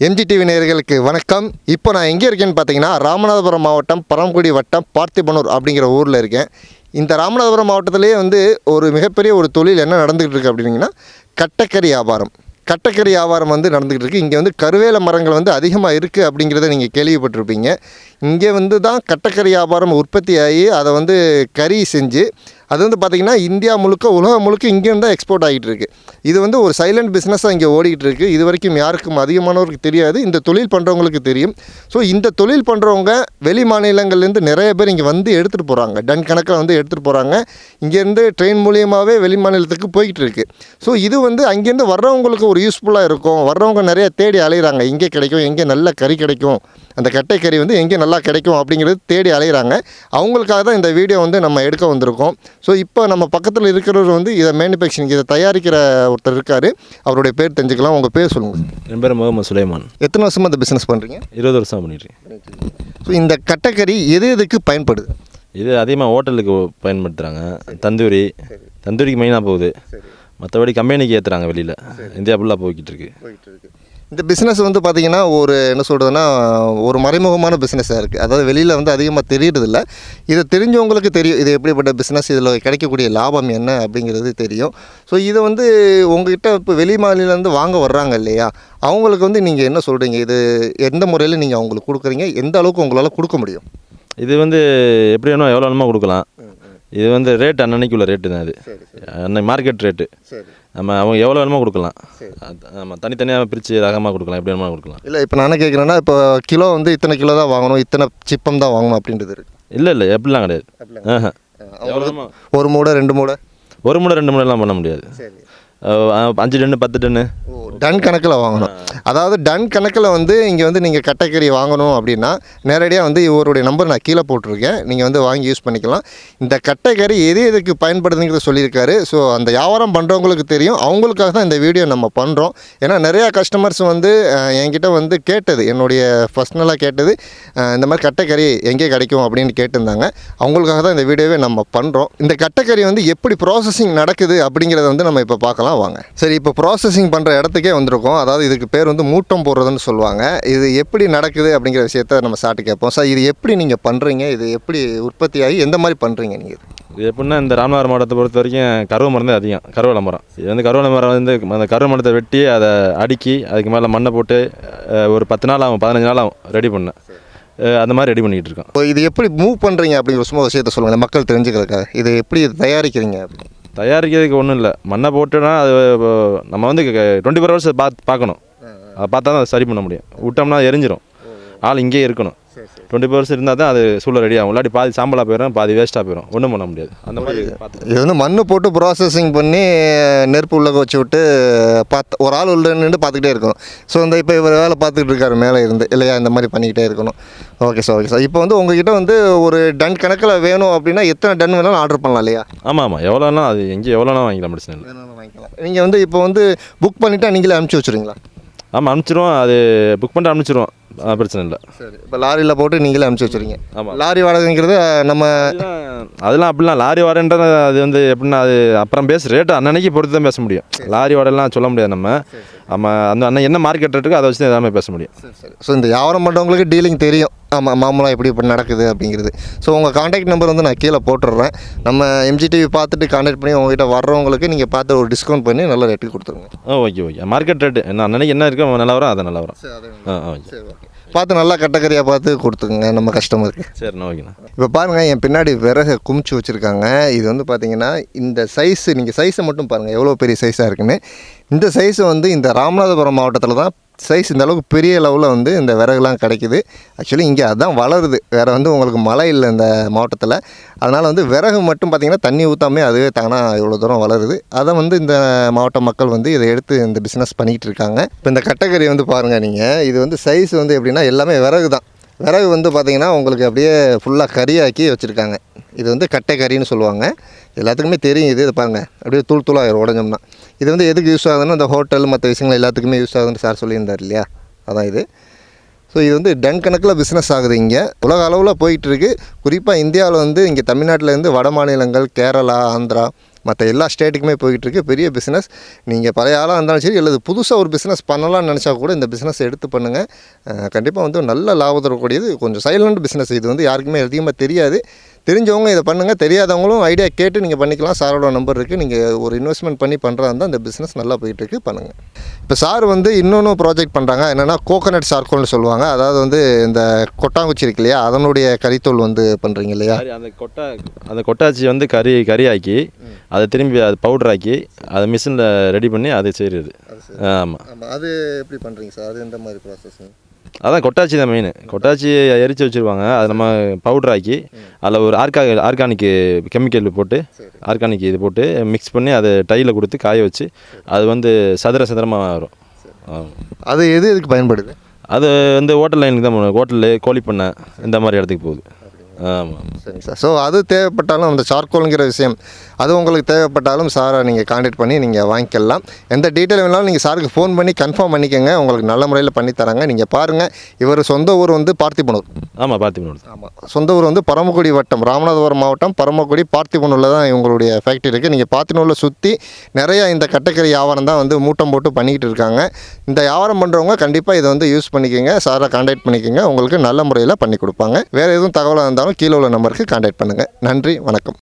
MGTV நேயர்களுக்கு வணக்கம். இப்போ நான் எங்கே இருக்கேன்னு பார்த்தீங்கன்னா ராமநாதபுரம் மாவட்டம் பரமக்குடி வட்டம் பார்த்திபனூர் அப்படிங்கிற ஊரில் இருக்கேன். இந்த ராமநாதபுரம் மாவட்டத்திலே ஒரு மிகப்பெரிய ஒரு தொழில் என்ன நடந்துகிட்டு இருக்குது அப்படின்னா கட்டக்கறி வியாபாரம். கட்டக்கறி வியாபாரம் நடந்துகிட்டு இருக்குது. இங்கே கருவேல மரங்கள் அதிகமாக இருக்குது அப்படிங்கிறத நீங்கள் கேள்விப்பட்டிருப்பீங்க. இங்கே தான் கட்டக்கறி வியாபாரம் உற்பத்தி ஆகி அதை கறி செஞ்சு அது பார்த்திங்கன்னா இந்தியா முழுக்க உலகம் முழுக்க இங்கேருந்து தான் எக்ஸ்போர்ட் ஆகிட்டு இருக்குது. இது ஒரு சைலண்ட் பிஸ்னஸாக இங்கே ஓடிக்கிட்டு இருக்குது. இது வரைக்கும் யாருக்கும் அதிகமானவருக்கு தெரியாது, இந்த தொழில் பண்ணுறவங்களுக்கு தெரியும். ஸோ இந்த தொழில் பண்ணுறவங்க வெளி மாநிலங்கள்லேருந்து நிறைய பேர் இங்கே எடுத்துகிட்டு போகிறாங்க. டன் கணக்கில் எடுத்துகிட்டு போகிறாங்க. இங்கேருந்து ட்ரெயின் மூலியமாகவே வெளி மாநிலத்துக்கு போய்கிட்டு இருக்குது. ஸோ இது அங்கேருந்து வர்றவங்களுக்கு ஒரு யூஸ்ஃபுல்லாக இருக்கும். வர்றவங்க நிறைய தேடி அலைகிறாங்க, எங்கே கிடைக்கும், எங்கே நல்ல கறி கிடைக்கும், அந்த கட்டைக்கறி எங்கே நல்லா கிடைக்கும் அப்படிங்கிறது தேடி அலைகிறாங்க. அவங்களுக்காக தான் இந்த வீடியோ நம்ம எடுக்க வந்திருக்கோம். ஸோ இப்போ நம்ம பக்கத்தில் இருக்கிறவர் இதை மேனுஃபேக்சரிங் இதை தயாரிக்கிற ஒருத்தர் இருக்கார். அவருடைய பேர் தெரிஞ்சுக்கலாம். உங்கள் பேர் சொல்லுங்கள். என் பேர் முகமது சுலைமான். எத்தனை வருஷமாக இந்த பிஸ்னஸ் பண்ணுறீங்க? 20 வருஷம் பண்ணிட்டுருக்கேன். ஸோ இந்த கட்டைக்கறி எதுக்கு பயன்படுது? இது அதிகமாக ஹோட்டலுக்கு பயன்படுத்துகிறாங்க. தந்தூரிக்கு மெயினாக போகுது. மற்றபடி கம்பெனிக்கு ஏற்றுறாங்க. வெளியில் இந்தியா ஃபுல்லாக போய்கிட்டு இருக்கு. இந்த பிஸ்னஸ் பார்த்திங்கன்னா என்ன சொல்கிறதுனா ஒரு மறைமுகமான பிஸ்னஸாக இருக்குது. அதாவது வெளியில் அதிகமாக தெரியறதில்ல. இதை தெரிஞ்சவங்களுக்கு தெரியும் இது எப்படிப்பட்ட பிஸ்னஸ், இதில் கிடைக்கக்கூடிய லாபம் என்ன அப்படிங்கிறது தெரியும். ஸோ இதை உங்கள்கிட்ட இப்போ வெளி மாநிலேருந்து வாங்க வர்றாங்க இல்லையா, அவங்களுக்கு நீங்கள் என்ன சொல்கிறீங்க? இது எந்த முறையில் நீங்கள் அவங்களுக்கு கொடுக்குறீங்க? எந்த அளவுக்கு உங்களால் கொடுக்க முடியும்? இது எப்படி வேணும், எவ்வளோ வேணுமோ கொடுக்கலாம். இது ரேட் அன்னன்னைக்கு உள்ள ரேட்டு தான். இது அன்னைக்கு மார்க்கெட் ரேட்டு. நம்ம அவங்க எவ்வளோ வேணுமோ கொடுக்கலாம். நம்ம தனித்தனியாக பிரித்து ரகமாக கொடுக்கலாம், எப்படி வேணுமோ கொடுக்கலாம். இல்லை இப்போ நான் என்ன கேட்குறேன்னா, இப்போ கிலோ இத்தனை கிலோ தான் வாங்கணும், இத்தனை சிப்பம் தான் வாங்கணும் அப்படின்றது இருக்குது? இல்லை எப்படிலாம் கிடையாது. ஒரு மூடை 2 மூடை, ஒரு மூடை 2 மூடைலாம் பண்ண முடியாது. 5 டன்னு 10 டன்னு டன் கணக்கில் வாங்கணும். அதாவது டன் கணக்கில் இங்கே நீங்கள் கட்டைக்கறி வாங்கணும் அப்படின்னா நேரடியாக இவருடைய நம்பர் நான் கீழே போட்டிருக்கேன். நீங்கள் வாங்கி யூஸ் பண்ணிக்கலாம். இந்த கட்டைக்கறி எதுக்கு பயன்படுதுங்கிறத சொல்லியிருக்காரு. ஸோ அந்த வியாபாரம் தெரியும். அவங்களுக்காக தான் இந்த வீடியோ நம்ம பண்ணுறோம். ஏன்னா நிறையா கஸ்டமர்ஸ் என்கிட்ட கேட்டது, என்னுடைய பர்சனலாக கேட்டது, இந்த மாதிரி கட்டைக்கறி எங்கே கிடைக்கும் அப்படின்னு கேட்டிருந்தாங்க. அவங்களுக்காக தான் இந்த வீடியோவே நம்ம பண்ணுறோம். இந்த கட்டைக்கறி எப்படி ப்ராசஸிங் நடக்குது அப்படிங்கிறத நம்ம இப்போ பார்க்கலாம் வாங்க. சரி, இப்போ ப்ராசஸிங் பண்ணுற இடத்துக்கே வந்திருக்கோம். அதாவது இதுக்கு பேர் மூட்டம் போடுறதுன்னு சொல்லுவாங்க. இது எப்படி நடக்குது அப்படிங்கிற விஷயத்த நம்ம சாப்பிட்டு கேட்போம். சார், இது எப்படி நீங்கள் பண்ணுறீங்க? இது எப்படி உற்பத்தி ஆகி எந்த மாதிரி பண்ணுறீங்க நீங்கள்? இது எப்படின்னா, இந்த ராமநாதபுரம் மாவட்டத்தை பொறுத்த வரைக்கும் கருவ மரம் தான் அதிகம். கருவேல மரம். இது கருவேல மரம் அந்த கருவ மரத்தை வெட்டி அதை அடுக்கி அதுக்கு மேலே மண்ணை போட்டு ஒரு 10 நாள் ஆகும், 15 நாள் ஆகும் ரெடி பண்ண. அந்த மாதிரி ரெடி பண்ணிகிட்டு இருக்கோம். இப்போ இது எப்படி மூவ் பண்ணுறீங்க அப்படிங்கிற சும்மா விஷயத்த சொல்லுங்கள், மக்கள் தெரிஞ்சுக்கிறதுக்காக. இது எப்படி தயாரிக்கிறீங்க? தயாரிக்கிறதுக்கு ஒன்றும் இல்லை, மண்ணை போட்டுனா அது நம்ம 24 ஹவர்ஸ் பார்க்கணும். அதை பார்த்தா தான் அதை சரி பண்ண முடியும். விட்டோம்னா எரிஞ்சிடும். ஆள் இங்கேயே இருக்கணும். 24 ஹவர்ஸ் இருந்தால் தான் அது சூழல் ரெடி ஆகும். இல்லாட்டி பாதி சாம்பலாக போயிடும், பாதி வேஸ்ட்டாக போயிடும். ஒன்றும் பண்ண முடியாது. அந்த மாதிரி இது மண் போட்டு ப்ராசஸிங் பண்ணி நெருப்பு உள்ள வச்சு விட்டு ஒரு ஆள் உள்ள நின்று பார்த்துக்கிட்டே இருக்கணும். ஸோ இப்போ இவர் வேலை பார்த்துக்கிட்டு இருக்காரு மேலே இருந்து இல்லையா, இந்த மாதிரி பண்ணிக்கிட்டே இருக்கணும். Okay sir. இப்போ உங்ககிட்ட ஒரு டன் கணக்கில் வேணும் அப்படின்னா எத்தனை டன் வேணாலும் ஆர்டர் பண்ணலாம் இல்லையா? ஆமாம். எவ்வளோனா அது எங்கே எவ்வளோனா வாங்கிக்கலாம், பிரச்சனை இல்லை. வாங்கிக்கலாம். நீங்கள் இப்போ புக் பண்ணிவிட்டு நீங்களே அனுப்பிச்சி வச்சுருங்களா? ஆமாம், அனுப்பிச்சிடுவோம். அது புக் பண்ணிட்டு அனுப்பிச்சிடுவோம், பிரச்சனை இல்லை. சரி, இப்போ லாரியில் போட்டு நீங்களே அனுப்பிச்சி வச்சுருங்க. ஆமாம். லாரி வாடகைங்கிறது நம்ம அதெல்லாம் அப்படிலாம் லாரி வாடகைன்றது அது எப்படின்னா, அது அப்புறம் ரேட்டு அன்னன்னைக்கு பொறுத்து தான் பேச முடியும். லாரி வாடகைலாம் சொல்ல முடியாது நம்ம. அந்த அண்ணன் என்ன மார்க்கெட் ரேட்டுக்கு அதை வச்சு தான் எல்லாமே பேச முடியும். ஸோ இந்த வியாபாரம் பண்ணுறவங்களுக்கு டீலிங் தெரியும். ஆமாம், மாமூலாக எப்படி நடக்குது அப்படிங்கிறது. ஸோ உங்கள் கான்டாக்ட் நம்பர் நான் கீழே போட்டுடுறேன். நம்ம MGTV பார்த்துட்டு கான்டாக்ட் பண்ணி உங்கள்கிட்ட வர்றவங்களுக்கு நீங்கள் பார்த்து ஒரு டிஸ்கவுண்ட் பண்ணி நல்ல ரேட்டுக்கு கொடுத்துருங்க. ஓகே. மார்க்கெட் ரேட்டு என்ன அன்னைக்கு என்ன இருக்கோ நல்லா வரும், அதை நல்லா வரும். சரி, ஓகே. பார்த்து நல்லா கட்டக்கறியாக பார்த்து கொடுத்துக்குங்க நம்ம கஸ்டமருக்கு. சரிண்ணா, ஓகேண்ணா. இப்போ பாருங்கள், என் பின்னாடி விறகு குமிச்சு வச்சுருக்காங்க. இது பார்த்தீங்கன்னா இந்த சைஸு, நீங்கள் சைஸை மட்டும் பாருங்கள் எவ்வளோ பெரிய சைஸாக இருக்குன்னு. இந்த சைஸு இந்த ராமநாதபுரம் மாவட்டத்தில் தான் சைஸ் இந்த அளவுக்கு பெரிய லெவலில் இந்த விறகுலாம் கிடைக்குது. ஆக்சுவலி இங்கே அதுதான் வளருது. வேறு உங்களுக்கு மழை இல்லை இந்த மாவட்டத்தில். அதனால் விறகு மட்டும் பார்த்திங்கன்னா தண்ணி ஊற்றாமே அதுவே தானாக இவ்வளோ தூரம் வளருது. அதை இந்த மாவட்ட மக்கள் இதை எடுத்து இந்த பிஸ்னஸ் பண்ணிக்கிட்டு இருக்காங்க. இப்போ இந்த கட்டைக்கறி பாருங்கள் நீங்கள், இது சைஸ் எப்படின்னா எல்லாமே விறகு தான். விறகு பார்த்திங்கன்னா உங்களுக்கு அப்படியே ஃபுல்லாக கறியாக்கி வச்சுருக்காங்க. இது கட்டைக்கறின்னு சொல்லுவாங்க. எல்லாத்துக்குமே தெரியும். இது பாருங்கள் அப்படியே தூளாகிடும் உடஞ்சோம்னா. இது எதுக்கு யூஸ் ஆகுதுன்னா, இந்த ஹோட்டல் மற்ற விஷயங்கள் எல்லாத்துக்குமே யூஸ் ஆகுதுன்னு சார் சொல்லியிருந்தார் இல்லையா, அதான் இது. ஸோ இது டன் கணக்கில் பிஸ்னஸ் ஆகுது. இங்கே உலக அளவில் போயிட்டுருக்கு. குறிப்பாக இந்தியாவில் இங்கே தமிழ்நாட்டிலேருந்து வட மாநிலங்கள், கேரளா, ஆந்திரா மற்ற எல்லா ஸ்டேட்டுக்குமே போயிட்டுருக்கு. பெரிய பிஸ்னஸ். நீங்கள் பழைய ஆளாக இருந்தாலும் சரி, அல்லது புதுசாக ஒரு பிஸ்னஸ் பண்ணலாம்னு நினச்சா கூட இந்த பிஸ்னஸ் எடுத்து பண்ணுங்கள். கண்டிப்பாக வந்து நல்ல லாபம் தரக்கூடியது. கொஞ்சம் சைலண்ட் பிஸ்னஸ். இது வந்து யாருக்குமே அதிகமாக தெரியாது. தெரிஞ்சவங்க இதை பண்ணுங்கள், தெரியாதவங்களும் ஐடியா கேட்டு நீங்கள் பண்ணிக்கலாம். சாரோட நம்பர் இருக்குது. நீங்கள் ஒரு இன்வெஸ்ட்மெண்ட் பண்ணி பண்ணுறதா இருந்தால் இந்த பிஸ்னஸ் நல்லா போயிட்டுருக்கு, பண்ணுங்கள். இப்போ சார் வந்து இன்னொன்று ப்ராஜெக்ட் பண்ணுறாங்க. என்னென்னா கோகோனட் சார்கோல்னு சொல்லுவாங்க. அதாவது வந்து இந்த கொட்டாங்குச்சி இருக்கு இல்லையா, அதனுடைய கறித்தூள் வந்து பண்ணுறீங்க இல்லையா? அந்த கொட்டாச்சி வந்து கறி ஆக்கி அதை திரும்பி அது பவுடர் ஆக்கி அதை மிஷினில் ரெடி பண்ணி அதை செய்கிறது. ஆமாம். அது எப்படி பண்ணுறீங்க சார்? அது எந்த மாதிரி ப்ராசஸ்? அதான் கொட்டாச்சி தான் மெயின். கொட்டாச்சியை எரித்து வச்சுருவாங்க. அதை நம்ம பவுடர் ஆக்கி அதில் ஒரு ஆர்கானிக் கெமிக்கல் போட்டு ஆர்கானிக் இது போட்டு மிக்ஸ் பண்ணி அதை டையில் கொடுத்து காய வச்சு அது வந்து சதுரமாக வரும். அது எதுக்கு பயன்படுது? அது வந்து ஹோட்டல் லைனுக்கு தான் போகணும். ஹோட்டலு, கோழி பண்ணை இந்த மாதிரி இடத்துக்கு போகுது. ஆமாம். சரிங்க சார். ஸோ அது தேவைப்பட்டாலும் அந்த சார்கோலுங்கிற விஷயம் அது உங்களுக்கு தேவைப்பட்டாலும் சாரை நீங்கள் கான்டாக்ட் பண்ணி நீங்கள் வாங்கிக்கலாம். எந்த டீட்டெயில் வேணாலும் நீங்கள் சாருக்கு ஃபோன் பண்ணி கன்ஃபார்ம் பண்ணிக்கோங்க. உங்களுக்கு நல்ல முறையில் பண்ணித்தராங்க. நீங்கள் பாருங்கள், இவர் சொந்த ஊர் வந்து பார்த்திபனூர். ஆமாம், பார்த்திபனூர். ஆமாம், சொந்த ஊர் வந்து பரமக்குடி வட்டம், ராமநாதபுரம் மாவட்டம் பரமக்குடி பார்த்திபனூரில் தான் இவங்களுடைய ஃபேக்ட்ரி இருக்குது. நீங்கள் பார்த்திபனூரில் சுற்றி நிறையா இந்த கட்டக்கறி வியாபாரம் தான் வந்து மூட்டம் போட்டு பண்ணிக்கிட்டு இருக்காங்க. இந்த வியாபாரம் பண்ணுறவங்க கண்டிப்பாக இதை வந்து யூஸ் பண்ணிக்கோங்க. சாரை கான்டாக்ட் பண்ணிக்கோங்க. உங்களுக்கு நல்ல முறையில் பண்ணி கொடுப்பாங்க. வேறு எதுவும் தகவலாக இருந்தாலும் கீழே உள்ள நம்பருக்கு கான்டாக்ட் பண்ணுங்கள். நன்றி, வணக்கம்.